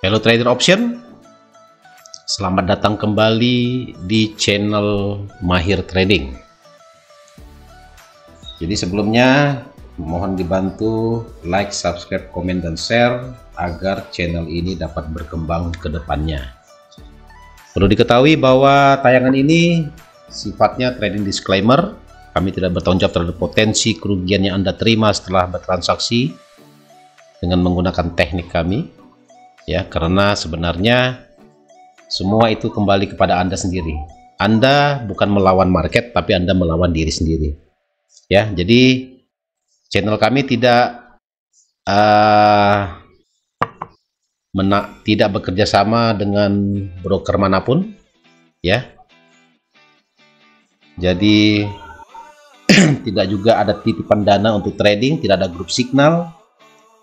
Hello trader option, selamat datang kembali di channel Mahir Trading. Jadi sebelumnya mohon dibantu like, subscribe, komen, dan share agar channel ini dapat berkembang ke depannya. Perlu diketahui bahwa tayangan ini sifatnya trading disclaimer. Kami tidak bertanggung jawab terhadap potensi kerugian yang Anda terima setelah bertransaksi dengan menggunakan teknik kami. Ya, karena sebenarnya semua itu kembali kepada Anda sendiri. Anda bukan melawan market, tapi Anda melawan diri sendiri. Ya, jadi channel kami tidak bekerja sama dengan broker manapun. Ya, jadi tidak juga ada titipan dana untuk trading, tidak ada grup signal.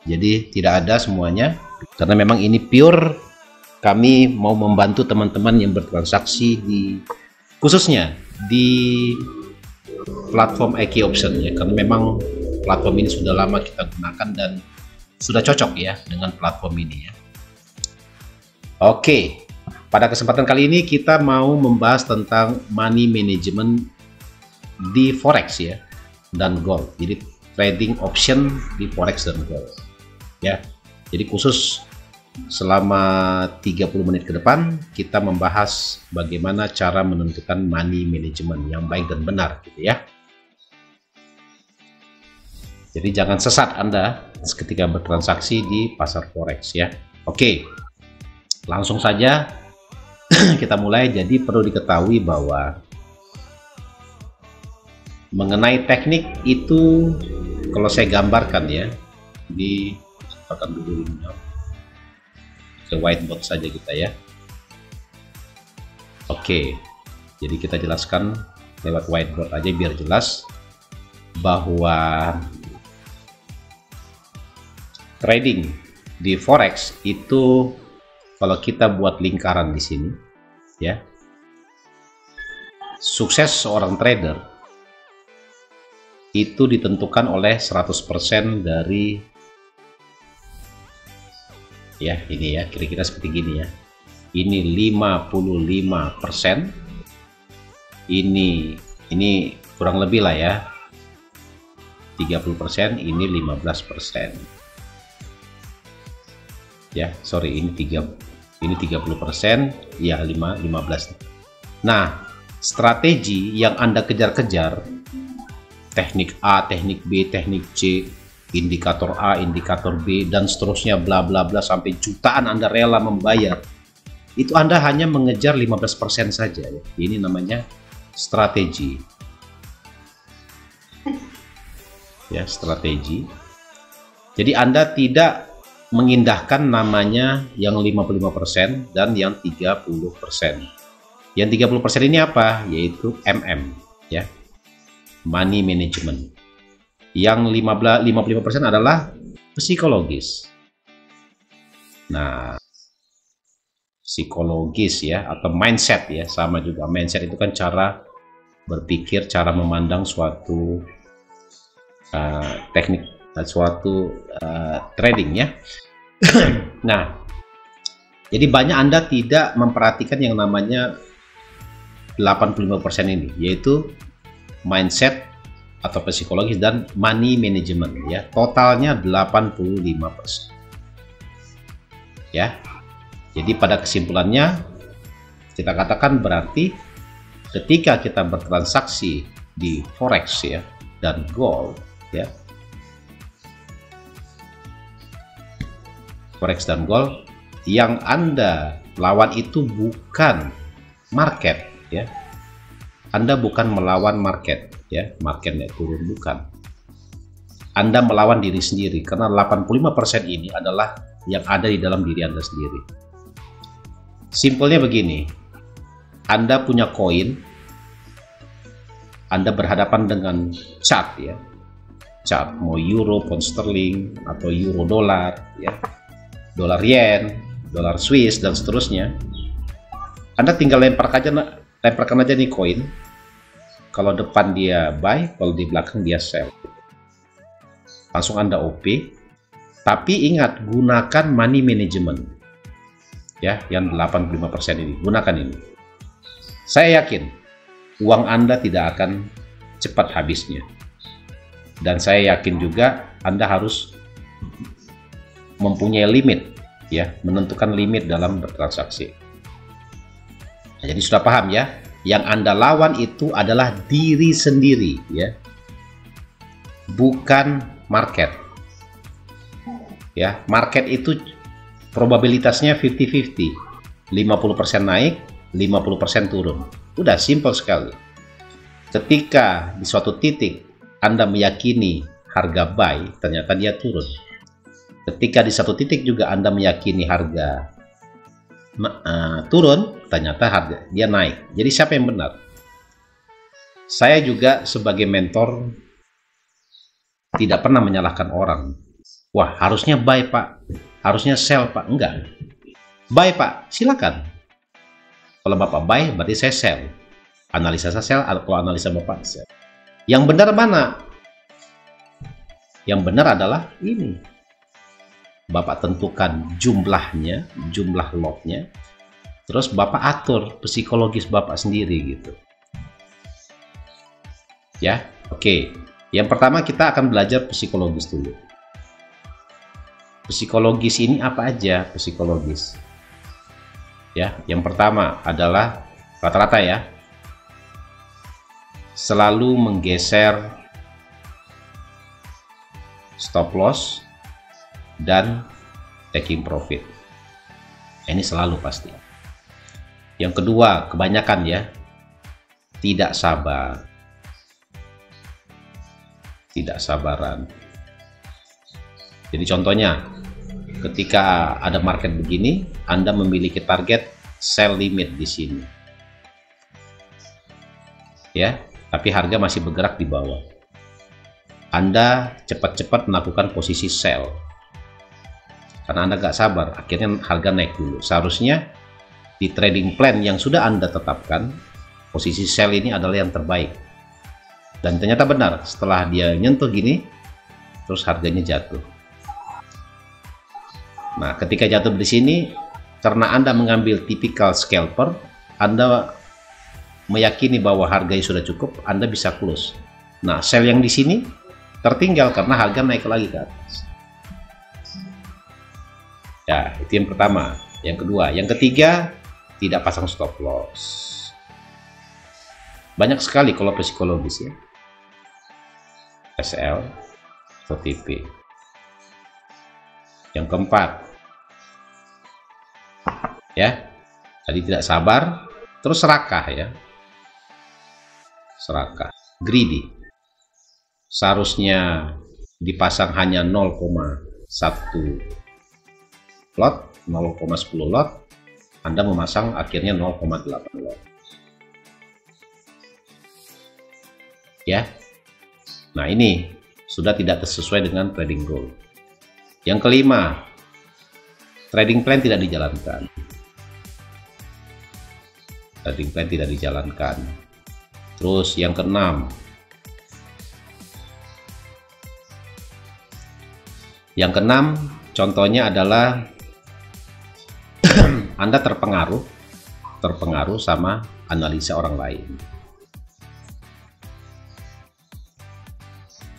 Jadi tidak ada semuanya, karena memang ini pure kami mau membantu teman-teman yang bertransaksi khususnya di platform IK Option ya, karena memang platform ini sudah lama kita gunakan dan sudah cocok ya dengan platform ini ya. Oke, pada kesempatan kali ini kita mau membahas tentang money management di forex ya dan gold. Jadi trading option di forex dan gold. Ya, jadi khusus selama 30 menit ke depan kita membahas bagaimana cara menentukan money management yang baik dan benar gitu ya. Jadi jangan sesat Anda ketika bertransaksi di pasar forex ya. Oke, langsung saja kita mulai. Jadi perlu diketahui bahwa mengenai teknik itu, kalau saya gambarkan ya, dulu ke whiteboard saja kita ya. Oke, jadi kita jelaskan lewat whiteboard aja biar jelas bahwa trading di forex itu kalau kita buat lingkaran di sini ya, sukses seorang trader itu ditentukan oleh 100% dari ya, ini ya, kira-kira seperti gini ya. Ini 55%, ini kurang lebih lah ya, 30%, ini 15%. Ya, sorry, ini 30%, ya 15. Nah, strategi yang Anda kejar-kejar, teknik A, teknik B, teknik C, indikator A, indikator B, dan seterusnya bla bla bla sampai jutaan Anda rela membayar, itu Anda hanya mengejar 15% saja ya. Ini namanya strategi ya, strategi. Jadi Anda tidak mengindahkan namanya yang 55% dan yang 30%. Yang 30% ini apa? Yaitu MM ya, money management. Yang 55% adalah psikologis. Nah, psikologis ya, atau mindset ya, sama juga. Mindset itu kan cara berpikir, cara memandang suatu teknik, suatu trading ya. Nah, jadi banyak Anda tidak memperhatikan yang namanya 85% ini, yaitu mindset atau psikologis dan money management ya. Totalnya 85% ya. Jadi pada kesimpulannya kita katakan berarti ketika kita bertransaksi di forex ya dan gold ya, forex dan gold, yang Anda lawan itu bukan market ya. Anda bukan melawan market ya, market naik turun, bukan. Anda melawan diri sendiri, karena 85% ini adalah yang ada di dalam diri Anda sendiri. Simpelnya begini, Anda punya koin, Anda berhadapan dengan chart ya, chart mau euro, pound sterling, atau euro dolar ya, dolar yen, dolar Swiss, dan seterusnya. Anda tinggal lemparkan aja nih koin. Kalau depan dia buy, kalau di belakang dia sell. Langsung Anda OP. Tapi ingat, gunakan money management. ya, yang 85% ini. Gunakan ini. Saya yakin uang Anda tidak akan cepat habisnya. Dan saya yakin juga Anda harus mempunyai limit, ya, menentukan limit dalam bertransaksi. Nah, jadi sudah paham ya, yang Anda lawan itu adalah diri sendiri, ya, bukan market. Ya, market itu probabilitasnya 50-50, 50% naik, 50% turun. Udah simple sekali. Ketika di suatu titik Anda meyakini harga buy, ternyata dia turun. Ketika di satu titik juga Anda meyakini harga turun, ternyata harga dia naik. Jadi siapa yang benar? Saya juga sebagai mentor tidak pernah menyalahkan orang. Wah, harusnya buy Pak, harusnya sell Pak. Enggak. Buy Pak, silakan. Kalau Bapak buy, berarti saya sell. Analisa saya sell, atau analisa Bapak sell. Yang benar mana? Yang benar adalah ini. Bapak tentukan jumlahnya, jumlah lotnya, terus Bapak atur psikologis Bapak sendiri gitu. Ya, oke. Yang pertama kita akan belajar psikologis dulu. Psikologis ini apa aja psikologis? Ya, yang pertama adalah rata-rata ya, selalu menggeser stop loss dan taking profit. Ini selalu pasti. Yang kedua, kebanyakan ya, tidak sabar, tidak sabaran. Jadi contohnya, ketika ada market begini, Anda memiliki target sell limit di sini, ya, tapi harga masih bergerak di bawah. Anda cepat-cepat melakukan posisi sell karena Anda nggak sabar, akhirnya harga naik dulu. Seharusnya di trading plan yang sudah Anda tetapkan, posisi sell ini adalah yang terbaik. Dan ternyata benar, setelah dia nyentuh gini, terus harganya jatuh. Nah, ketika jatuh di sini, karena Anda mengambil tipikal scalper, Anda meyakini bahwa harganya sudah cukup, Anda bisa close. Nah, sell yang di sini tertinggal karena harga naik lagi ke atas. Ya, itu yang pertama. Yang kedua, yang ketiga, tidak pasang stop loss. Banyak sekali kalau psikologis ya. SL atau TP. Yang keempat, ya, tadi tidak sabar, terus serakah ya, serakah, greedy. Seharusnya dipasang hanya 0,1 lot, 0,10 lot, Anda memasang akhirnya 0,8 lot. Ya. Nah, ini sudah tidak sesuai dengan trading goal. Yang kelima, trading plan tidak dijalankan. Trading plan tidak dijalankan. Terus yang keenam, contohnya adalah Anda terpengaruh sama analisa orang lain.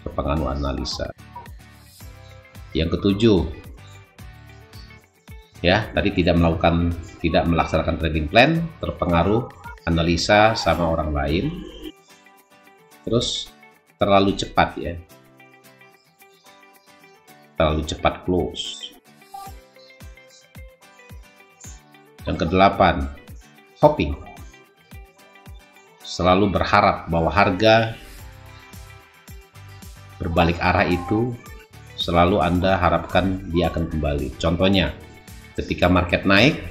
Terpengaruh analisa. Yang ketujuh, ya, tadi tidak melaksanakan trading plan, terpengaruh analisa sama orang lain. Terus terlalu cepat ya. Terlalu cepat close. Yang kedelapan, hopping. Selalu berharap bahwa harga berbalik arah itu selalu Anda harapkan dia akan kembali. Contohnya, ketika market naik,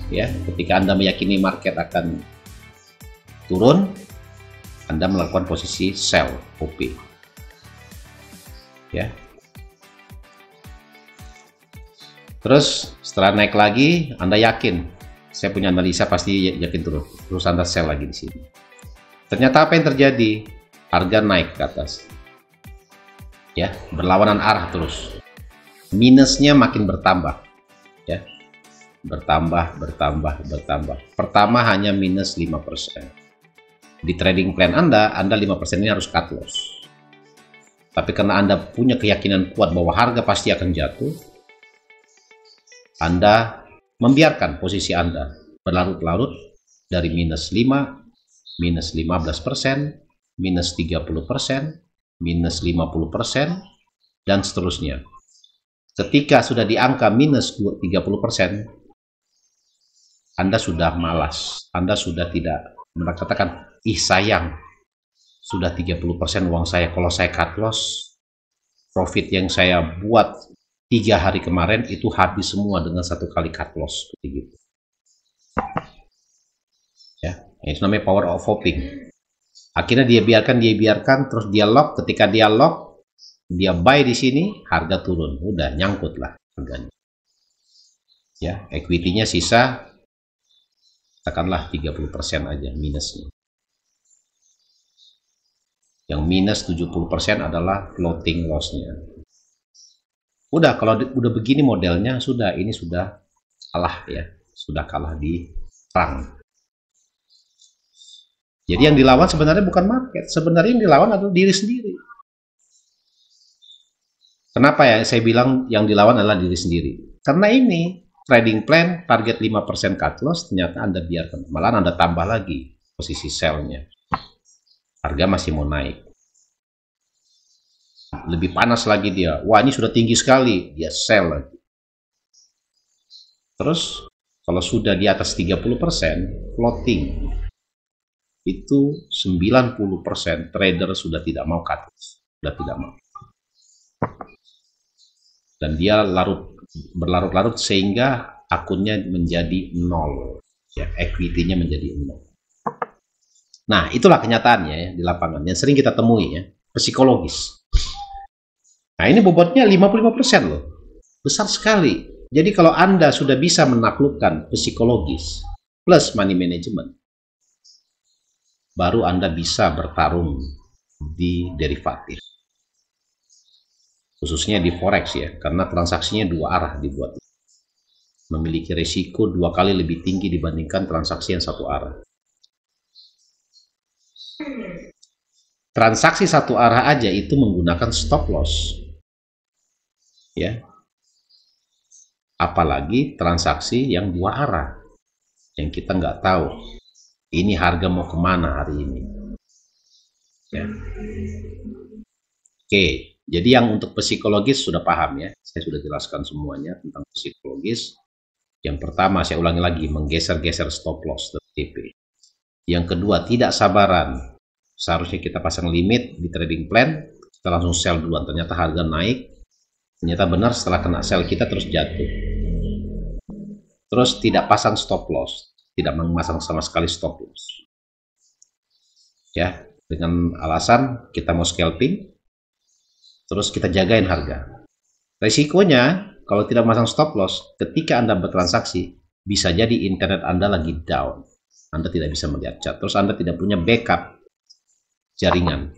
ya, ketika Anda meyakini market akan turun, Anda melakukan posisi sell OP. Ya. Terus setelah naik lagi, Anda yakin, saya punya analisa pasti yakin turun. Terus Anda sell lagi di sini. Ternyata apa yang terjadi? Harga naik ke atas. Ya, berlawanan arah terus. Minusnya makin bertambah. Ya. bertambah. Pertama hanya minus 5%. Di trading plan Anda 5% ini harus cut loss. Tapi karena Anda punya keyakinan kuat bahwa harga pasti akan jatuh, Anda membiarkan posisi Anda berlarut-larut dari minus 5, minus 15%, minus 30%, minus 50%, dan seterusnya. Ketika sudah di angka minus 30%, Anda sudah malas, Anda sudah tidak mengatakan, ih sayang, sudah 30% uang saya, kalau saya cut loss, profit yang saya buat 3 hari kemarin itu habis semua dengan satu kali cut loss. Begitu. Ya, itu namanya power of hoping. Akhirnya dia biarkan, terus dia lock. Ketika dia lock, dia buy di sini, harga turun, udah nyangkut lah harganya. Ya, equity-nya sisa katakanlah 30% aja minusnya. Yang minus 70% adalah floating loss-nya. Udah, kalau udah begini modelnya, sudah, ini sudah kalah ya, sudah kalah di perang. Jadi yang dilawan sebenarnya bukan market, sebenarnya yang dilawan adalah diri sendiri. Kenapa ya saya bilang yang dilawan adalah diri sendiri? Karena ini trading plan target 5% cut loss, ternyata Anda biarkan, malah Anda tambah lagi posisi sell-nya. Harga masih mau naik. Lebih panas lagi dia. Wah, ini sudah tinggi sekali. Dia sell lagi. Terus, kalau sudah di atas 30%, floating. Itu 90% trader sudah tidak mau cut loss. Sudah tidak mau. Dan dia berlarut-larut sehingga akunnya menjadi nol. Ya, equity-nya menjadi nol. Nah, itulah kenyataannya ya, di lapangan yang sering kita temui ya, psikologis. Nah, ini bobotnya 55% loh. Besar sekali. Jadi kalau Anda sudah bisa menaklukkan psikologis plus money management, baru Anda bisa bertarung di derivatif. Khususnya di forex ya, karena transaksinya dua arah dibuat. Memiliki risiko 2 kali lebih tinggi dibandingkan transaksi yang satu arah. Transaksi satu arah aja itu menggunakan stop loss. Ya. Apalagi transaksi yang dua arah. Yang kita nggak tahu. Ini harga mau kemana hari ini. Ya. Oke, jadi yang untuk psikologis sudah paham ya. Saya sudah jelaskan semuanya tentang psikologis. Yang pertama, saya ulangi lagi, menggeser-geser stop loss TP. Yang kedua, tidak sabaran. Seharusnya kita pasang limit di trading plan, kita langsung sell duluan. Ternyata harga naik, ternyata benar setelah kena sell kita terus jatuh. Terus tidak pasang stop loss, tidak memasang sama sekali stop loss. Ya, dengan alasan kita mau scalping, terus kita jagain harga. Risikonya, kalau tidak memasang stop loss, ketika Anda bertransaksi, bisa jadi internet Anda lagi down. Anda tidak bisa melihat chart, terus Anda tidak punya backup jaringan.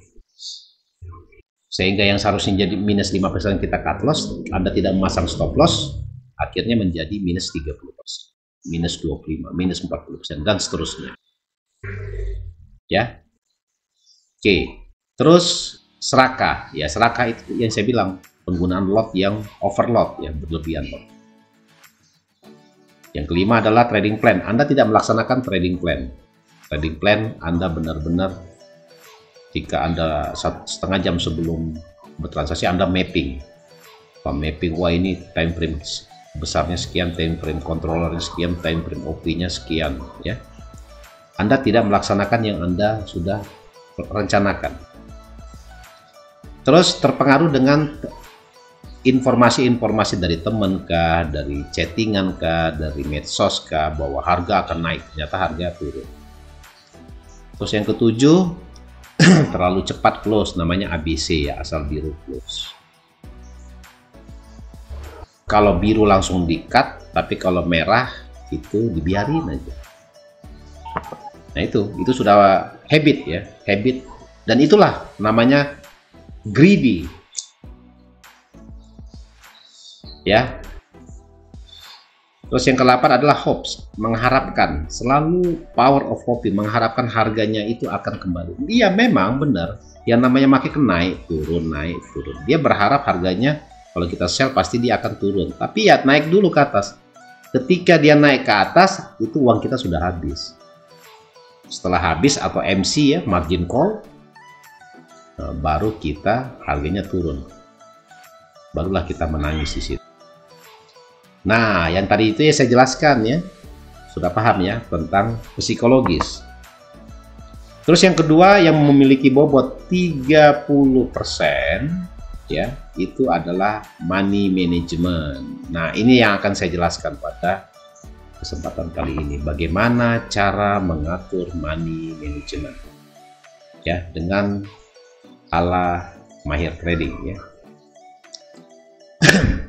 Sehingga yang seharusnya jadi minus 5% kita cut loss, Anda tidak memasang stop loss, akhirnya menjadi minus 30%, minus 25%, minus 40%, dan seterusnya. Ya. Oke. Terus serakah. Ya, serakah itu yang saya bilang, penggunaan lot yang overload, yang berlebihan lot. Yang kelima adalah trading plan. Anda tidak melaksanakan trading plan. Trading plan Anda benar-benar jika Anda setengah jam sebelum bertransaksi Anda mapping. Mapping, wah ini time frame besarnya sekian, time frame controllernya sekian, time frame OP-nya sekian, ya. Anda tidak melaksanakan yang Anda sudah rencanakan. Terus terpengaruh dengan informasi-informasi dari teman kah, dari chattingan kah, dari medsos kah, bahwa harga akan naik, ternyata harga turun. Terus yang ketujuh, terlalu cepat close, namanya ABC ya, asal biru close. Kalau biru langsung di-cut, tapi kalau merah itu dibiarin aja. Nah itu sudah habit ya, habit. Dan itulah namanya greedy. Ya. Terus yang ke-8 adalah hopes, mengharapkan, selalu power of hoping, mengharapkan harganya itu akan kembali. Iya memang benar, yang namanya market naik turun. Dia berharap harganya kalau kita sell pasti dia akan turun, tapi ya naik dulu ke atas. Ketika dia naik ke atas, itu uang kita sudah habis. Setelah habis atau MC ya, margin call, baru kita harganya turun. Barulah kita menangis di situ. Nah, yang tadi itu ya saya jelaskan ya. Sudah paham ya tentang psikologis. Terus yang kedua yang memiliki bobot 30% ya, itu adalah money management. Nah, ini yang akan saya jelaskan pada kesempatan kali ini. Bagaimana cara mengatur money management ya dengan ala mahir trading ya.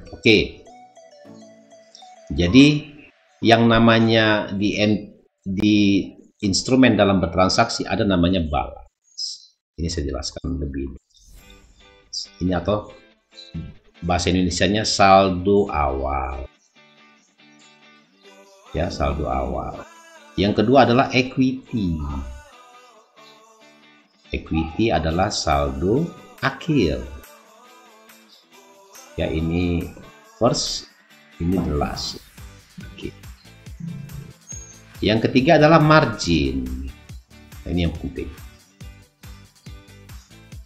Oke. Jadi yang namanya di instrumen dalam bertransaksi ada namanya balance. Ini saya jelaskan lebih. Ini atau bahasa Indonesianya saldo awal. Ya, saldo awal. Yang kedua adalah equity. Equity adalah saldo akhir. Ya, ini first, ini the last. Oke. Yang ketiga adalah margin. Nah, ini yang penting.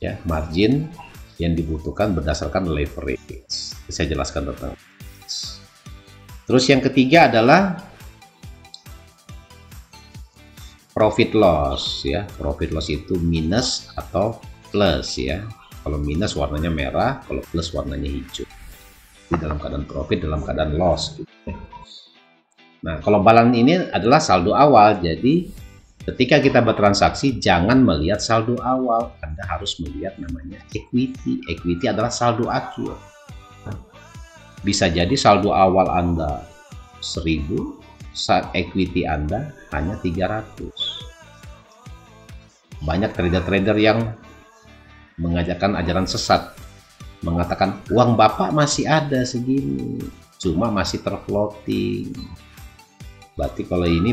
Ya, margin yang dibutuhkan berdasarkan leverage. Saya jelaskan tentang. Terus yang ketiga adalah profit loss ya. Profit loss itu minus atau plus ya. Kalau minus warnanya merah, kalau plus warnanya hijau. Di dalam keadaan profit, dalam keadaan loss gitu. Nah, kalau balance ini adalah saldo awal. Jadi ketika kita bertransaksi jangan melihat saldo awal, Anda harus melihat namanya equity. Equity adalah saldo akhir. Nah, bisa jadi saldo awal Anda 1000, saat equity Anda hanya 300. Banyak trader-trader yang mengajarkan ajaran sesat, mengatakan uang Bapak masih ada segini, cuma masih terfloating. Berarti kalau ini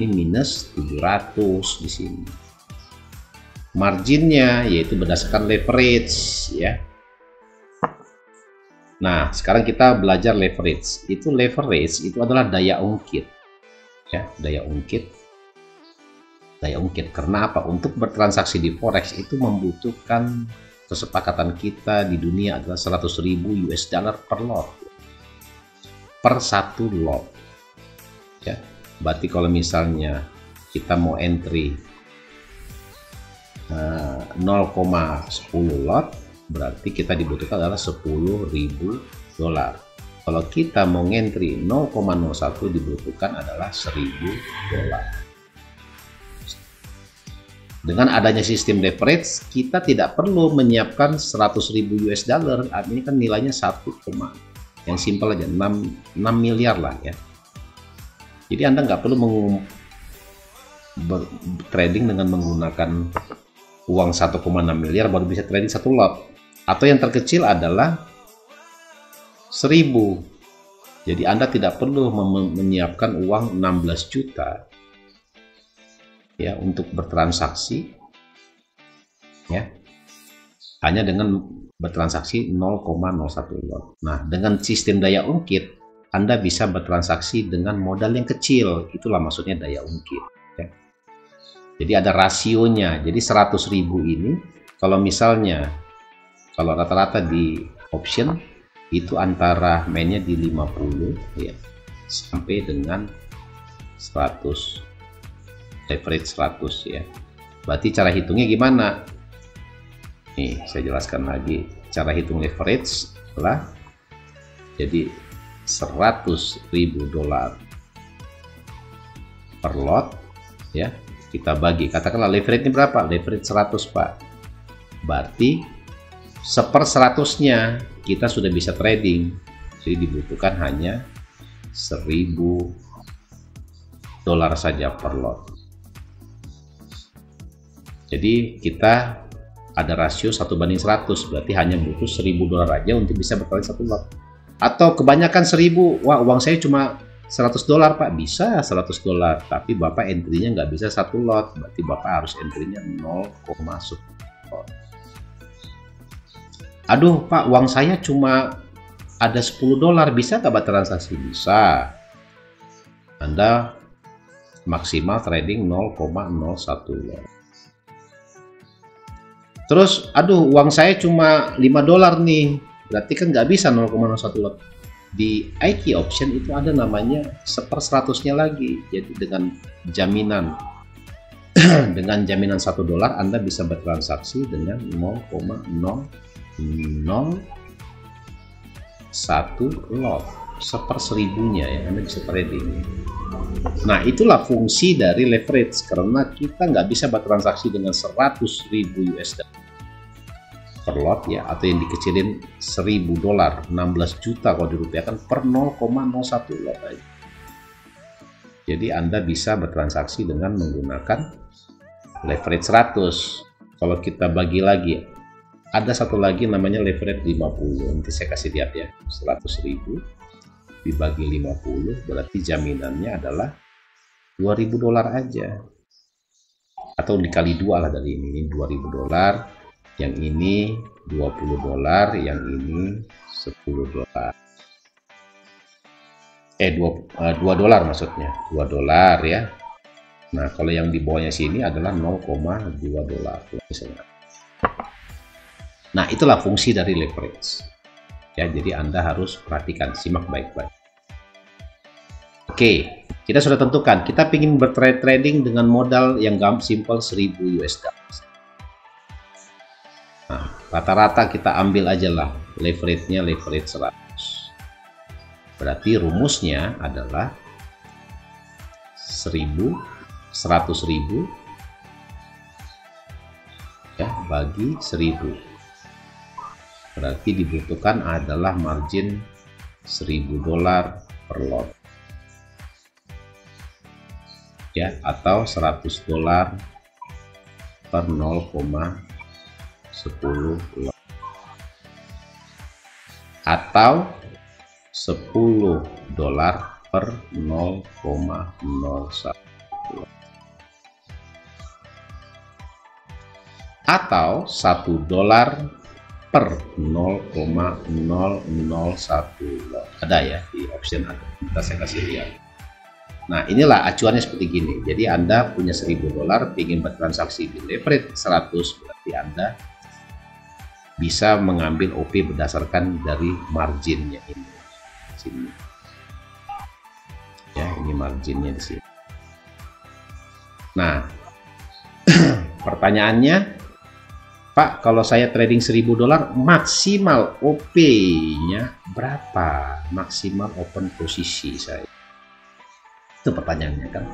minus 700 di sini. Marginnya yaitu berdasarkan leverage ya. Nah, sekarang kita belajar leverage. Leverage itu adalah daya ungkit. Ya, daya ungkit. Daya ungkit karena apa? Untuk bertransaksi di forex itu membutuhkan kesepakatan kita di dunia adalah 100.000 US dollar per lot. Per satu lot. Ya, berarti kalau misalnya kita mau entry 0,10 lot, berarti kita dibutuhkan adalah 10.000 dolar. Kalau kita mau entry 0,01 dibutuhkan adalah 1.000 dolar. Dengan adanya sistem leverage, kita tidak perlu menyiapkan 100.000 US dollar. Ini kan nilainya 1, yang simpel aja 6 miliar lah ya. Jadi Anda nggak perlu trading dengan menggunakan uang 1,6 miliar baru bisa trading satu lot. Atau yang terkecil adalah 1.000. Jadi Anda tidak perlu menyiapkan uang 16 juta ya untuk bertransaksi ya, hanya dengan bertransaksi 0,01 lot. Nah, dengan sistem daya ungkit Anda bisa bertransaksi dengan modal yang kecil. Itulah maksudnya daya ungkit ya. Jadi ada rasionya. Jadi 100.000 ini kalau misalnya kalau rata-rata di option itu antara mainnya di 50 ya sampai dengan 100, leverage 100 ya. Berarti cara hitungnya gimana? Nih saya jelaskan lagi. Cara hitung leverage adalah jadi 100.000 dolar per lot ya, kita bagi, katakanlah leverage ini berapa? Leverage 100 Pak. Berarti 1/100-nya kita sudah bisa trading. Jadi dibutuhkan hanya 1.000 dolar saja per lot. Jadi kita ada rasio 1/100, berarti hanya butuh 1.000 dolar aja untuk bisa berkali satu lot. Atau kebanyakan 1.000, wah uang saya cuma $100 Pak, bisa $100, tapi Bapak entry-nya nggak bisa 1 lot, berarti Bapak harus entry-nya 0,10 lot. Aduh Pak, uang saya cuma ada $10, bisa nggak Bapak transaksi? Bisa. Anda maksimal trading 0,01 lot. Terus, aduh uang saya cuma $5 nih, berarti kan nggak bisa 0,01 lot. Di IQ option itu ada namanya 1/100-nya lagi, jadi dengan jaminan dengan jaminan $1 Anda bisa bertransaksi dengan 0,001 lot, 1/1000-nya ya, Anda bisa trading. Nah, itulah fungsi dari leverage, karena kita nggak bisa bertransaksi dengan 100.000 USD per lot ya, atau yang dikecilin $1.000, 16 juta kalau dirupiahkan per 0,01 lot aja. Jadi Anda bisa bertransaksi dengan menggunakan leverage 100. Kalau kita bagi lagi, ada satu lagi namanya leverage 50. Nanti saya kasih lihat ya, 100.000 dibagi 50 berarti jaminannya adalah $2.000 aja, atau dikali 2 lah, dari ini $2.000, yang ini $20, yang ini $10. $2 maksudnya, $2 ya. Nah, kalau yang di bawahnya sini adalah 0,2 misalnya. Nah, itulah fungsi dari leverage. Ya, jadi Anda harus perhatikan, simak baik-baik. Oke, kita sudah tentukan, kita ingin bertrading dengan modal yang simple 1.000 USD. Nah, rata-rata kita ambil aja lah leverage-nya leverage 100. Berarti rumusnya adalah 100.000 ya bagi 1.000. Berarti dibutuhkan adalah margin $1.000 per lot ya, atau $100 per 0,10 lot, atau $10 per 0,01 lot, atau $1 per 0,001 lot. Ada ya di option, ada, kita saya kasih lihat. Nah, inilah acuannya seperti gini. Jadi Anda punya $1.000, ingin bertransaksi di leverage 100, berarti Anda bisa mengambil OP berdasarkan dari marginnya ini. Sini. Ya, ini marginnya di sini. Nah, pertanyaannya, Pak, kalau saya trading $1.000, maksimal OP-nya berapa? Maksimal open posisi saya. Itu pertanyaannya kan.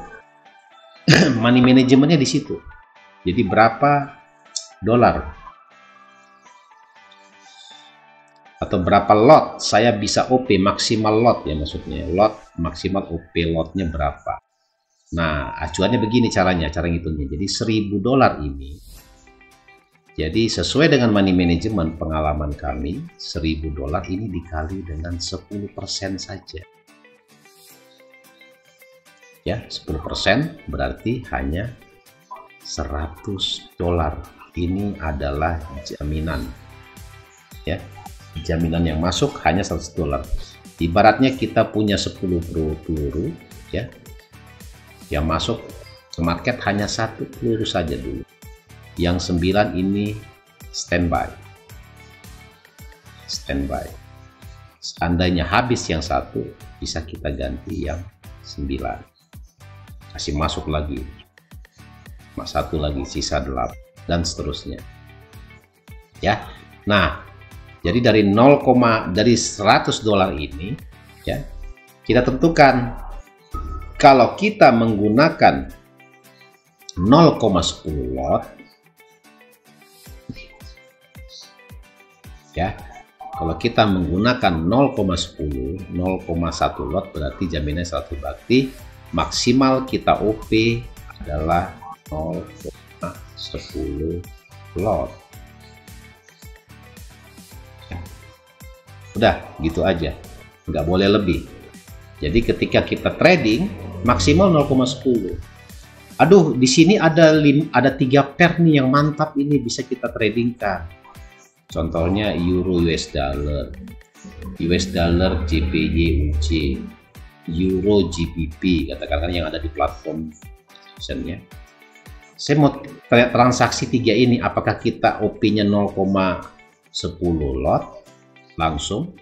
Money manajemennya di situ. Jadi berapa dolar? Atau berapa lot saya bisa OP, maksimal lot ya maksudnya. Lot, maksimal OP lotnya berapa? Nah, acuannya begini caranya, cara ngitungnya. Jadi $1.000 ini, jadi sesuai dengan money management pengalaman kami, $1.000 ini dikali dengan 10% saja. Ya, 10% berarti hanya $100. Ini adalah jaminan. Ya, jaminan yang masuk hanya $100. Ibaratnya kita punya 10 peluru ya, yang masuk ke market hanya 1 peluru saja dulu, yang 9 ini standby. Seandainya habis yang 1, bisa kita ganti yang 9, kasih masuk lagi 1 lagi, sisa 8, dan seterusnya ya. Nah, jadi dari dari $100 ini ya, kita tentukan kalau kita menggunakan 0,10 lot ya, kalau kita menggunakan 0,10, 0,1 lot berarti jaminannya 100, berarti maksimal kita OP adalah 0,10 lot. Udah gitu aja, nggak boleh lebih. Jadi ketika kita trading maksimal 0,10. Aduh, di sini ada 3 pair nih yang mantap, ini bisa kita tradingkan. Contohnya euro US dollar JPY UJ, euro GBP, katakan yang ada di platform ya. Saya mau transaksi 3 ini, apakah kita OP-nya 0,10 lot langsung?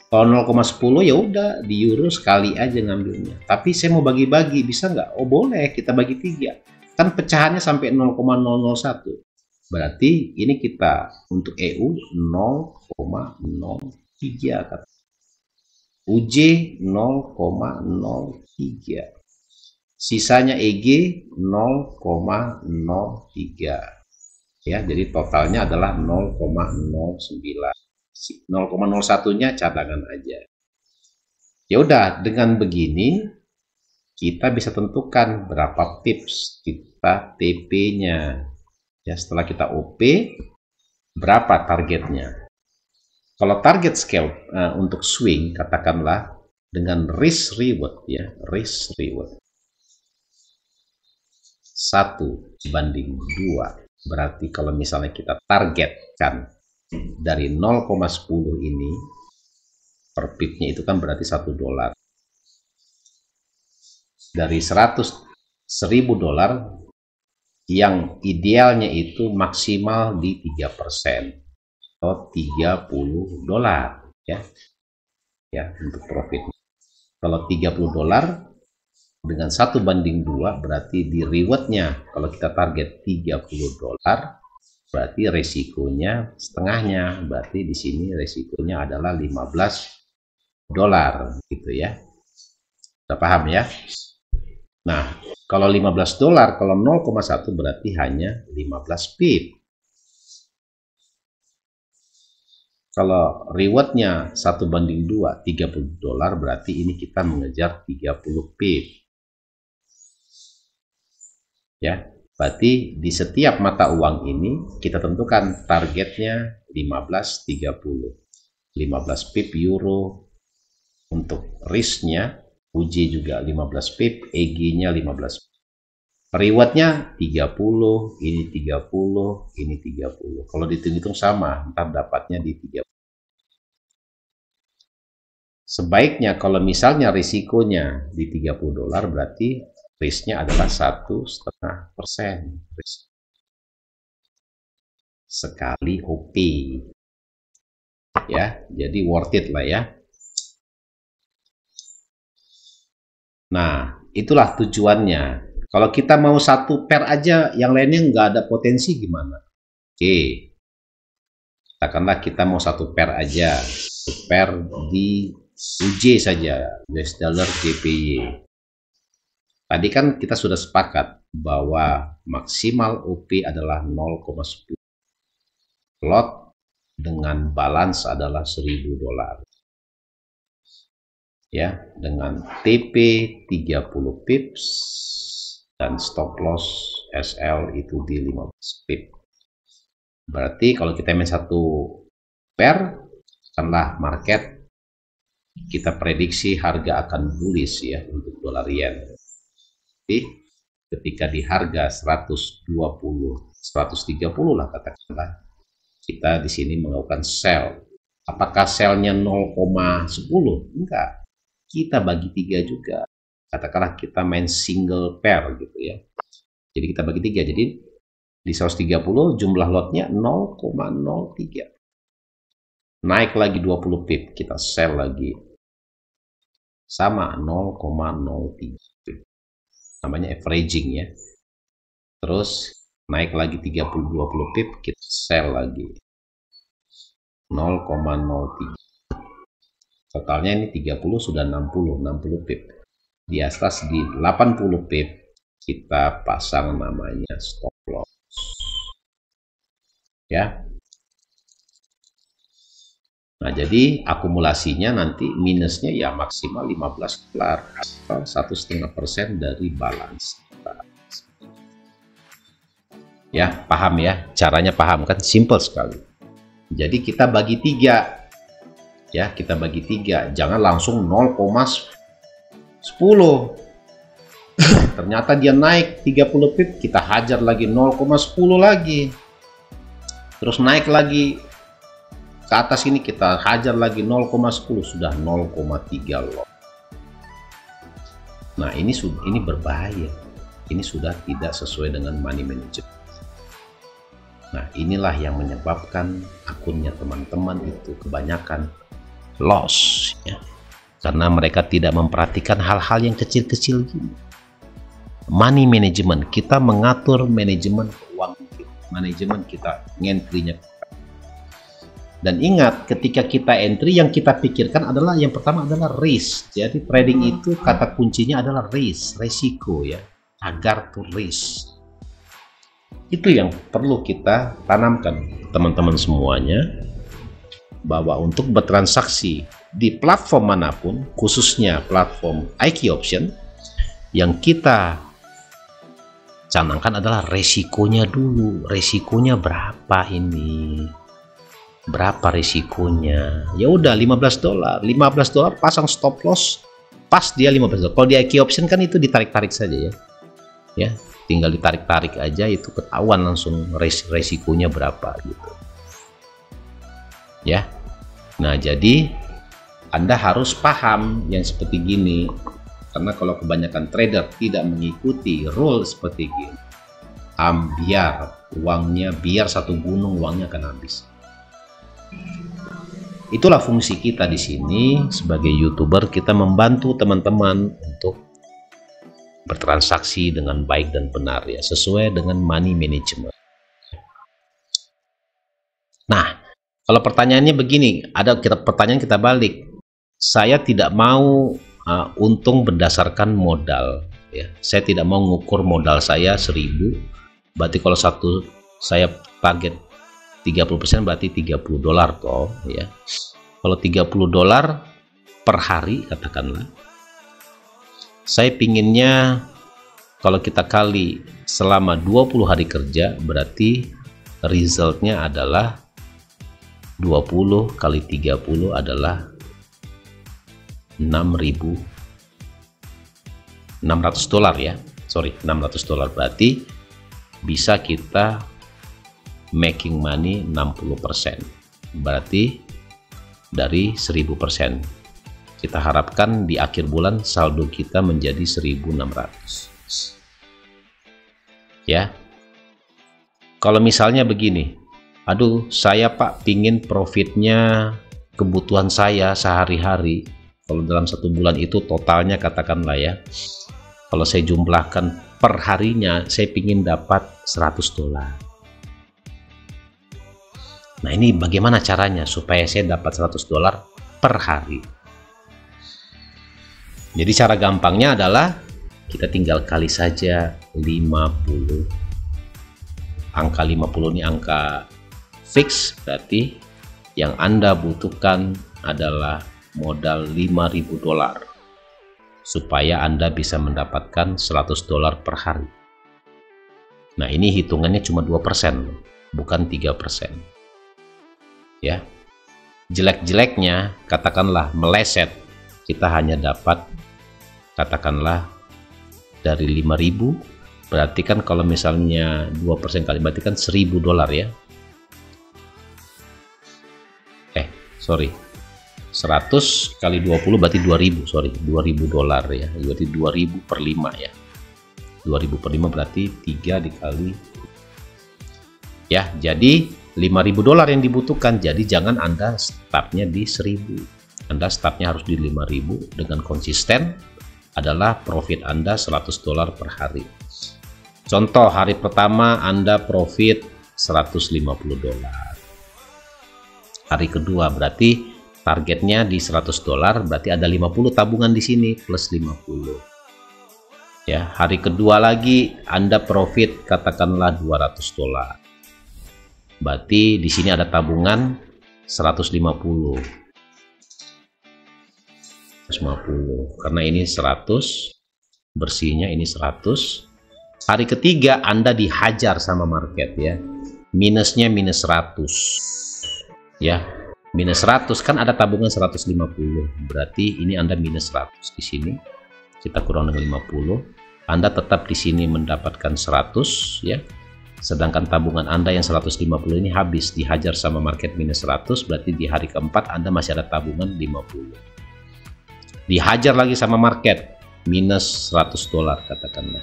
Kalau 0,10 ya udah di euro sekali aja ngambilnya. Tapi saya mau bagi-bagi, bisa nggak? Oh boleh, kita bagi 3. Kan pecahannya sampai 0,001. Berarti ini kita untuk EU 0,03 kata. UJ 0,03. Sisanya EG 0,03. Ya, jadi totalnya adalah 0,09. 0,01-nya cadangan aja. Ya udah, dengan begini kita bisa tentukan berapa pips kita TP-nya. Ya, setelah kita OP, berapa targetnya. Kalau target scale untuk swing, katakanlah dengan risk reward ya, risk reward 1:2. Berarti kalau misalnya kita targetkan dari 0,10 ini per pipnya itu kan berarti $1. Dari 100.000 dolar yang idealnya itu maksimal di 3% atau $30 ya untuk profit. Kalau $30 dengan 1:2 berarti di rewardnya kalau kita target $30 berarti resikonya setengahnya, berarti di sini resikonya adalah $15 gitu ya. Kita paham ya? Nah, kalau $15, kalau 0,1 berarti hanya 15 pip. Kalau rewardnya 1:2, $30 berarti ini kita mengejar 30 pip. Ya, berarti di setiap mata uang ini kita tentukan targetnya 15.30. 15 pip euro untuk risknya, UJ juga 15 pip, EG-nya 15 pip. Rewardnya 30, ini 30, ini 30. Kalau dihitung-hitung sama, ntar dapatnya di 30. Sebaiknya kalau misalnya risikonya di $30 berarti risknya adalah 1,5% sekali OP ya, jadi worth it lah ya. Nah, itulah tujuannya. Kalau kita mau 1 pair aja, yang lainnya nggak ada potensi gimana? Oke, katakanlah kita mau 1 pair aja, 1 pair di UJ saja, US dollar JPY. Tadi kan kita sudah sepakat bahwa maksimal OP adalah 0,10 lot dengan balance adalah $1.000 ya, dengan TP 30 pips dan stop loss SL itu di 15 pip. Berarti kalau kita main 1 pair, katakanlah market kita prediksi harga akan bullish ya untuk dolar yen. Jadi ketika di harga 120, 130 lah katakanlah, kita di sini melakukan sell. Apakah sellnya 0,10? Enggak. Kita bagi 3 juga. Katakanlah kita main single pair gitu ya. Jadi kita bagi 3. Jadi di 130 jumlah lotnya 0,03. Naik lagi 20 pip, kita sell lagi. Sama 0,03. Namanya averaging ya. Terus naik lagi 20 pip, kita sell lagi 0,03. Totalnya ini 30 sudah 60 pip. Di atas di 80 pip kita pasang namanya stop loss ya. Nah, jadi akumulasinya nanti minusnya ya maksimal $15 atau 1,5% dari balance. Ya, paham ya? Caranya paham kan? Simple sekali. Jadi kita bagi 3. Ya, kita bagi 3. Jangan langsung 0,10 10. Ternyata dia naik 30 pip, kita hajar lagi 0,10 lagi. Terus naik lagi ke atas ini, kita hajar lagi 0,10, sudah 0,3 lot. Nah, ini berbahaya. Ini sudah tidak sesuai dengan money management. Nah, inilah yang menyebabkan akunnya teman-teman itu kebanyakan loss, ya. Karena mereka tidak memperhatikan hal-hal yang kecil-kecil gini. Money management, kita mengatur manajemen keuangan, manajemen kita entry-nya. Dan ingat, ketika kita entry, yang kita pikirkan adalah yang pertama adalah risk. Jadi trading itu kata kuncinya adalah risk, resiko, ya, agar to risk. Itu yang perlu kita tanamkan teman-teman semuanya, bahwa untuk bertransaksi di platform manapun, khususnya platform IQ Option, yang kita canangkan adalah resikonya dulu. Resikonya berapa ini? Berapa resikonya? Ya udah $15. $15 pasang stop loss, pas dia $15. Kalau di IQ Option kan itu ditarik-tarik saja, ya. Ya, tinggal ditarik-tarik aja, itu ketahuan langsung resikonya berapa gitu. Ya. Nah, jadi Anda harus paham yang seperti gini. Karena kalau kebanyakan trader tidak mengikuti rule seperti ini, biar satu gunung uangnya akan habis. Itulah fungsi kita di sini sebagai YouTuber, kita membantu teman-teman untuk bertransaksi dengan baik dan benar, ya, sesuai dengan money management. Nah, kalau pertanyaannya begini, pertanyaan kita balik. Saya tidak mau untung berdasarkan modal, ya. Saya tidak mau ngukur modal saya 1000, berarti kalau saya target 30%, berarti $30 toh, ya. Kalau $30 per hari katakanlah, saya pinginnya kalau kita kali selama 20 hari kerja, berarti resultnya adalah 20 kali 30 adalah $600, ya. Sorry, $600. Berarti bisa kita making money 60%. Berarti dari 1000%. Kita harapkan di akhir bulan saldo kita menjadi 1.600. Ya. Kalau misalnya begini, aduh saya Pak pingin profitnya kebutuhan saya sehari-hari. Kalau dalam satu bulan itu totalnya katakanlah, ya, kalau saya jumlahkan per harinya, saya pingin dapat $100. Nah, ini bagaimana caranya supaya saya dapat $100 per hari? Jadi cara gampangnya adalah kita tinggal kali saja 50. Angka 50 ini angka fix, berarti yang Anda butuhkan adalah modal $5.000 supaya Anda bisa mendapatkan $100 per hari. Nah, ini hitungannya cuma 2%, bukan 3%. Ya. Jelek-jeleknya katakanlah meleset, kita hanya dapat katakanlah dari 5.000, berarti kan kalau misalnya 2% kali, berarti kan $1.000, ya. Sorry, 100 kali 20 berarti 2.000, sorry, $2.000, ya. Berarti 2.000 per 5, ya. 2.000 per 5 berarti 3 dikali, ya. Jadi $5.000 yang dibutuhkan. Jadi jangan Anda startnya di 1.000, Anda startnya harus di 5.000. Dengan konsisten adalah profit Anda $100 per hari. Contoh, hari pertama Anda profit $150. Hari kedua berarti targetnya di $100, berarti ada 50 tabungan di sini plus 50. Ya, hari kedua lagi Anda profit katakanlah $200. Berarti di sini ada tabungan 150. Karena ini 100, bersihnya ini 100. Hari ketiga Anda dihajar sama market, ya. Minusnya minus 100. Ya, minus 100, kan ada tabungan 150, berarti ini Anda minus 100 di sini. kita kurang dengan 50, Anda tetap di sini mendapatkan 100 ya. Sedangkan tabungan Anda yang 150 ini habis, dihajar sama market minus 100, berarti di hari keempat Anda masih ada tabungan 50. Dihajar lagi sama market minus 100 dolar katakanlah.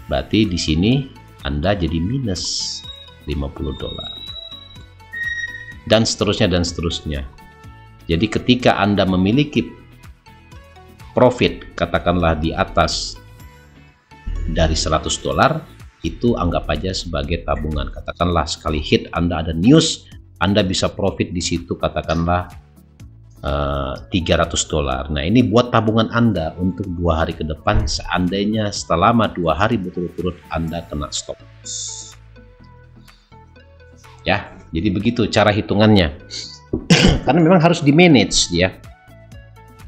Berarti di sini Anda jadi minus 50 dolar. Dan seterusnya dan seterusnya. Jadi ketika Anda memiliki profit katakanlah di atas dari 100 dolar, itu anggap aja sebagai tabungan. Katakanlah sekali hit Anda ada news, Anda bisa profit di situ katakanlah 300 dolar. Nah, ini buat tabungan Anda untuk 2 hari ke depan seandainya selama 2 hari berturut-turut Anda kena stop. Ya, jadi begitu cara hitungannya. Karena memang harus di manage ya.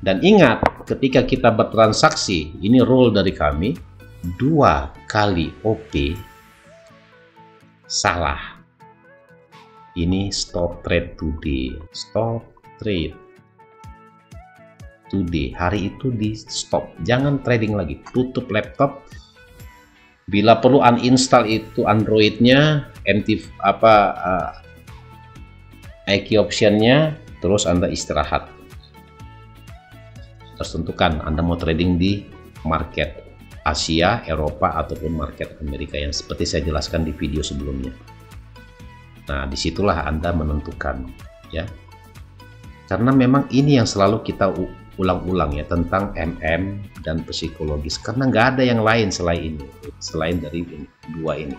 Dan ingat, ketika kita bertransaksi, ini rule dari kami, 2 kali OP salah. Ini stop trade today. Stop trade today. Hari itu di stop. Jangan trading lagi. Tutup laptop. Bila perlu uninstall itu Androidnya, IQ optionnya, terus Anda istirahat. Terus tentukan Anda mau trading di market Asia, Eropa, ataupun market Amerika yang seperti saya jelaskan di video sebelumnya. Nah, disitulah Anda menentukan ya. Karena memang ini yang selalu kita ulang-ulang ya tentang MM dan psikologis. Karena nggak ada yang lain selain dari 2 ini.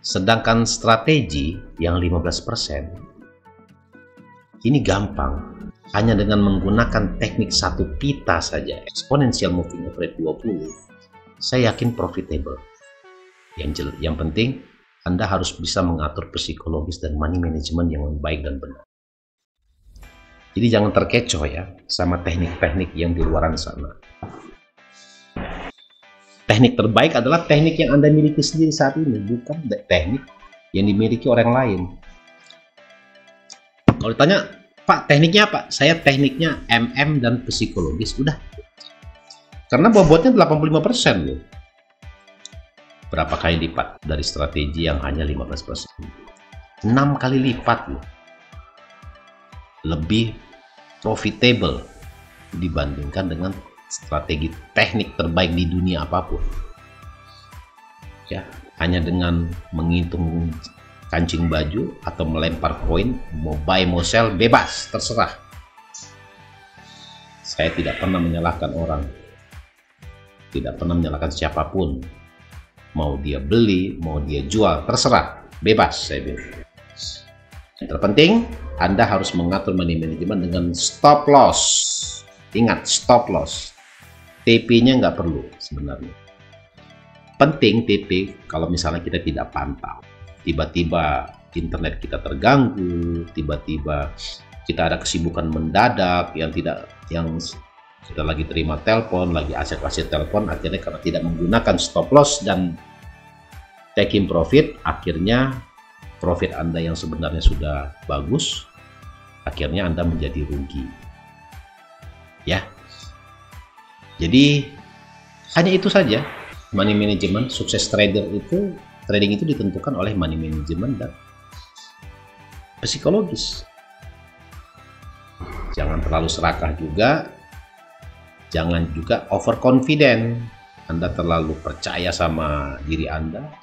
Sedangkan strategi yang 15% ini gampang. Hanya dengan menggunakan teknik 1 pita saja, exponential moving average 20, saya yakin profitable. Yang penting Anda harus bisa mengatur psikologis dan money management yang baik dan benar. Jadi jangan terkecoh ya sama teknik-teknik yang di luaran sana. Teknik terbaik adalah teknik yang Anda miliki sendiri saat ini, bukan teknik yang dimiliki orang lain. Kalau ditanya, Pak, tekniknya apa? Saya tekniknya MM dan psikologis, udah. Karena bobotnya 85% loh. Berapa kali lipat dari strategi yang hanya 15%? 6 kali lipat loh. Lebih profitable dibandingkan dengan strategi teknik terbaik di dunia apapun. Ya, hanya dengan menghitung kancing baju atau melempar koin, mau buy mau sell bebas, terserah. Saya tidak pernah menyalahkan orang, tidak pernah menyalahkan siapapun. Mau dia beli, mau dia jual, terserah, bebas saya bilang. Yang terpenting Anda harus mengatur money management dengan stop loss. Ingat, stop loss. TP-nya nggak perlu sebenarnya. Penting TP kalau misalnya kita tidak pantau. Tiba-tiba internet kita terganggu, tiba-tiba kita ada kesibukan mendadak yang kita lagi terima telepon, lagi asyik-asyik telepon, akhirnya karena tidak menggunakan stop loss dan taking profit, akhirnya profit Anda yang sebenarnya sudah bagus, akhirnya Anda menjadi rugi. Ya. Jadi hanya itu saja money management. Sukses trading itu ditentukan oleh money management dan psikologis. Jangan terlalu serakah juga, jangan juga overconfident. Anda terlalu percaya sama diri Anda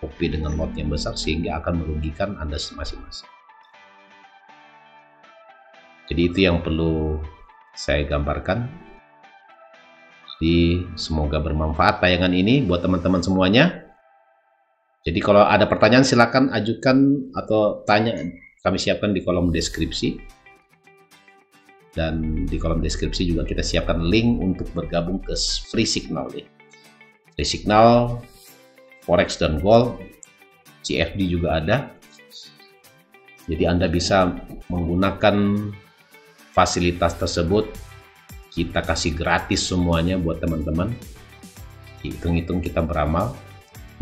OP dengan lot yang besar sehingga akan merugikan Anda masing-masing. Jadi itu yang perlu saya gambarkan. Jadi semoga bermanfaat tayangan ini buat teman-teman semuanya. Jadi kalau ada pertanyaan silakan ajukan atau tanya, kami siapkan di kolom deskripsi. Dan di kolom deskripsi juga kita siapkan link untuk bergabung ke Free Signal nih. Free Signal, Forex dan Gold, CFD juga ada. Jadi Anda bisa menggunakan fasilitas tersebut. Kita kasih gratis semuanya buat teman-teman. Hitung-hitung kita beramal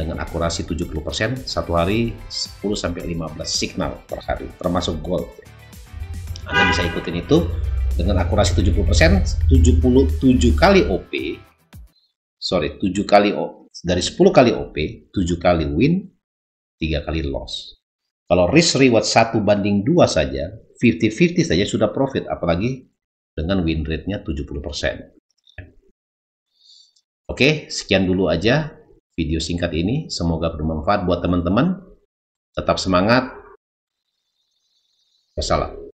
dengan akurasi 70%, satu hari 10-15 signal per hari, termasuk gold. Anda bisa ikutin itu dengan akurasi 70%, 77 kali OP, dari 10 kali OP, 7 kali win, 3 kali loss. Kalau risk reward 1:2 saja, 50-50 saja sudah profit, apalagi dengan win rate-nya 70%. Oke, sekian dulu aja video singkat ini. Semoga bermanfaat buat teman-teman. Tetap semangat. Wassalam.